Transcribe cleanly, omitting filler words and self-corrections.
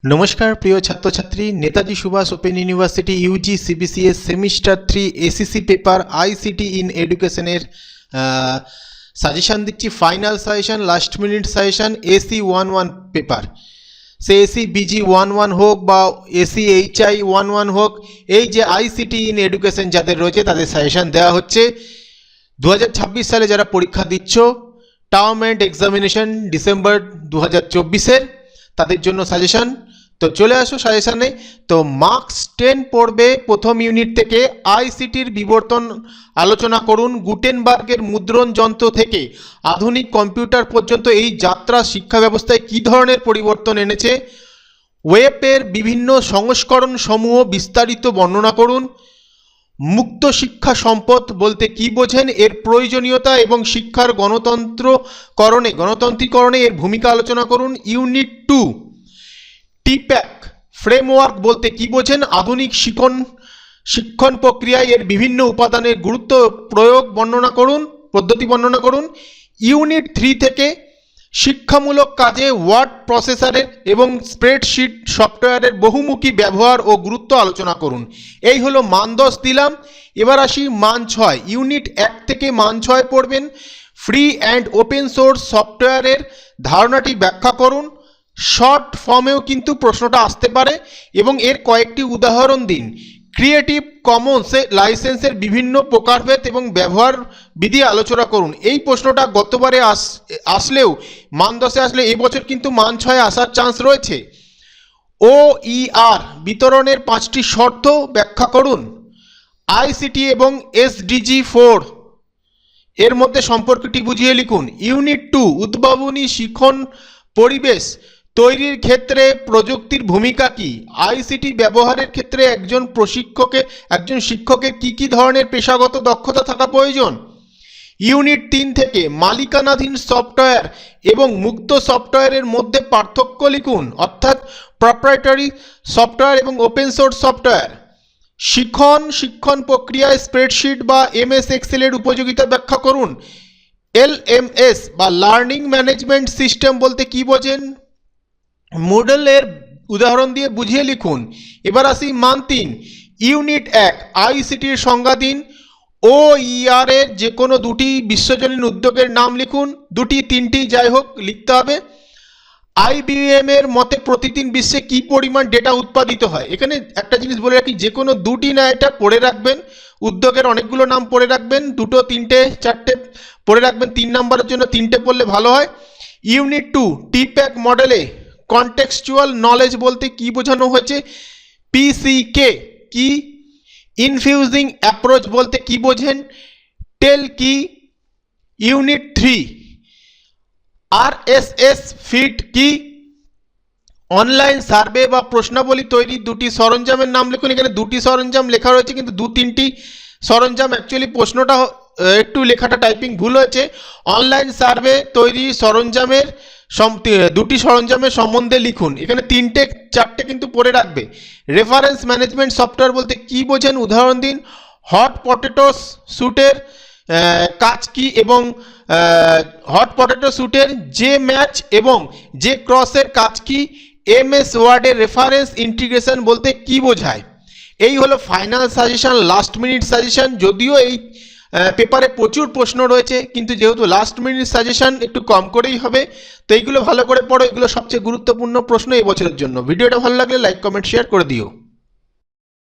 নমস্কার প্রিয় ছাত্রছাত্রী, Netaji Subhash open university UG CBCS semester 3 ACC paper ICT in এডুকেশনের সাজেশন দিচ্ছি। Final suggestion, last minute suggestion AC 11 paper. সে এসি বিজি 11 হোক বা এসি এইচআই 11 হোক, এই যে আইসিটি ইন এডুকেশন যাদের রয়েছে তাদের সাজেশন দেওয়া হচ্ছে। 2026 সালে যারা পরীক্ষা দিচ্ছ, টার্ম অ্যান্ড এক্সামিনেশন ডিসেম্বর 2024-এর, তাদের জন্য সাজেশন। তো চলে আসো সাজেশনে। তো মার্কস 10 পড়বে প্রথম ইউনিট থেকে। আইসিটির বিবর্তন আলোচনা করুন। গুটেনবার্গের মুদ্রণ যন্ত্র থেকে আধুনিক কম্পিউটার পর্যন্ত এই যাত্রা শিক্ষা ব্যবস্থায় কী ধরনের পরিবর্তন এনেছে। ওয়েবের বিভিন্ন সংস্করণ সমূহ বিস্তারিত বর্ণনা করুন। মুক্ত শিক্ষা সম্পদ বলতে কি বোঝেন, এর প্রয়োজনীয়তা এবং শিক্ষার গণতান্ত্রিকরণে এর ভূমিকা আলোচনা করুন। ইউনিট 2 টিপ্যাক ফ্রেমওয়ার্ক বলতে কি বোঝেন, আধুনিক শিক্ষণ প্রক্রিয়ায় এর বিভিন্ন উপাদানের গুরুত্ব প্রয়োগ বর্ণনা করুন, পদ্ধতি বর্ণনা করুন। ইউনিট 3 থেকে শিক্ষামূলক কাজে ওয়ার্ড প্রসেসরের এবং স্প্রেডশিট সফটওয়্যারের বহুমুখী ব্যবহার ও গুরুত্ব আলোচনা করুন। এই হলো মান 10 দিলাম। এবার আসি মান 6। ইউনিট 1 থেকে মান 6 পড়বেন। ফ্রি অ্যান্ড ওপেন সোর্স সফটওয়্যারের ধারণাটি ব্যাখ্যা করুন। শর্ট ফর্মেও কিন্তু প্রশ্নটা আসতে পারে এবং এর কয়েকটি উদাহরণ দিন। ক্রিয়েটিভ কমন্স লাইসেন্সের বিভিন্ন প্রকারভেদ এবং ব্যবহার বিধি আলোচনা করুন। এই প্রশ্নটা গতবারে আসলেও মান 10-এ আসলে এবছর কিন্তু মান 6-এ আসার চান্স রয়েছে। OER বিতরণের 5টি শর্ত ব্যাখ্যা করুন। আইসিটি এবং SDG 4 এর মধ্যে সম্পর্কটি বুঝিয়ে লিখুন। ইউনিট 2 উদ্ভাবনী শিক্ষণ পরিবেশ তৈরির ক্ষেত্রে প্রযুক্তির ভূমিকা কি। আইসিটি ব্যবহারের ক্ষেত্রে একজন শিক্ষকের কি ধরনের পেশাগত দক্ষতা থাকা প্রয়োজন। ইউনিট 3 থেকে মালিকানাধীন সফটওয়্যার এবং মুক্ত সফটওয়্যারের মধ্যে পার্থক্য লিখুন, অর্থাৎ প্রপ্রাইটারি সফটওয়্যার এবং ওপেন সোর্স সফটওয়্যার। শিক্ষণ প্রক্রিয়ায় স্প্রেডশিট বা MS এক্সেলের উপযোগিতা ব্যাখ্যা করুন। LMS বা লার্নিং ম্যানেজমেন্ট সিস্টেম বলতে কি বোঝেন, মডেলের উদাহরণ দিয়ে বুঝিয়ে লিখুন। এবার আসি মান 3। ইউনিট 1 আইসিটির সংজ্ঞা দিন। OER এর যে কোনো দুটি বিশ্বজনীন উদ্যোগের নাম লিখুন। দুটি তিনটি যাই হোক লিখতে হবে। IBM এর মতে প্রতিদিন বিশ্বে কি পরিমাণ ডেটা উৎপাদিত হয়। এখানে একটা জিনিস বলে রাখি, যে কোনো দুটি না এটা পড়ে রাখবেন। উদ্যোগের অনেকগুলো নাম পড়ে রাখবেন, 2, 3, 4 পড়ে রাখবেন। 3 নম্বরের জন্য 3টে পড়লে ভালো হয়। ইউনিট 2 টিপ্যাক মডেলে কন্টেক্সচুয়াল নলেজ বলতে কি বোঝানো হয়েছে। PCK কি। ইনফিউজিং অ্যাপ্রোচ বলতে কি বোঝেন। টেল কি। ইউনিট 3 RSS ফিড কি। অনলাইন সার্ভে বা প্রশ্নাবলী তৈরি দুটি সরঞ্জামের নাম লিখুন। এখানে দুটি সরঞ্জাম লেখা রয়েছে কিন্তু 2-3টি সরঞ্জাম, অ্যাকচুয়ালি প্রশ্নটা একটু লেখাটা টাইপিং ভুল হয়েছে। অনলাইন সার্ভে তৈরি সরঞ্জামের দুটি সরঞ্জামের সম্বন্ধে লিখুন। এখানে 3-4টে কিন্তু পড়ে রাখবে। রেফারেন্স ম্যানেজমেন্ট সফটওয়্যার বলতে কি বোঝেন, উদাহরণ দিন। হট পটেটো স্যুটের কাজ কি এবং হট পটেটো স্যুটের যে ম্যাচ এবং যে ক্রসের কাজ কি। MS ওয়ার্ডের রেফারেন্স ইন্টিগ্রেশন বলতে কি বোঝায়। এই হলো final suggestion, last minute suggestion. যদিও এই পেপারে প্রচুর প্রশ্ন রয়েছে, কিন্তু যেহেতু লাস্ট মিনিট সাজেশন একটু কম করেই হবে, তো এইগুলো ভালো করে পড়ো। এগুলো সবচেয়ে গুরুত্বপূর্ণ প্রশ্ন এই বছরের জন্য। ভিডিওটা ভালো লাগলে লাইক, কমেন্ট, শেয়ার করে দিও।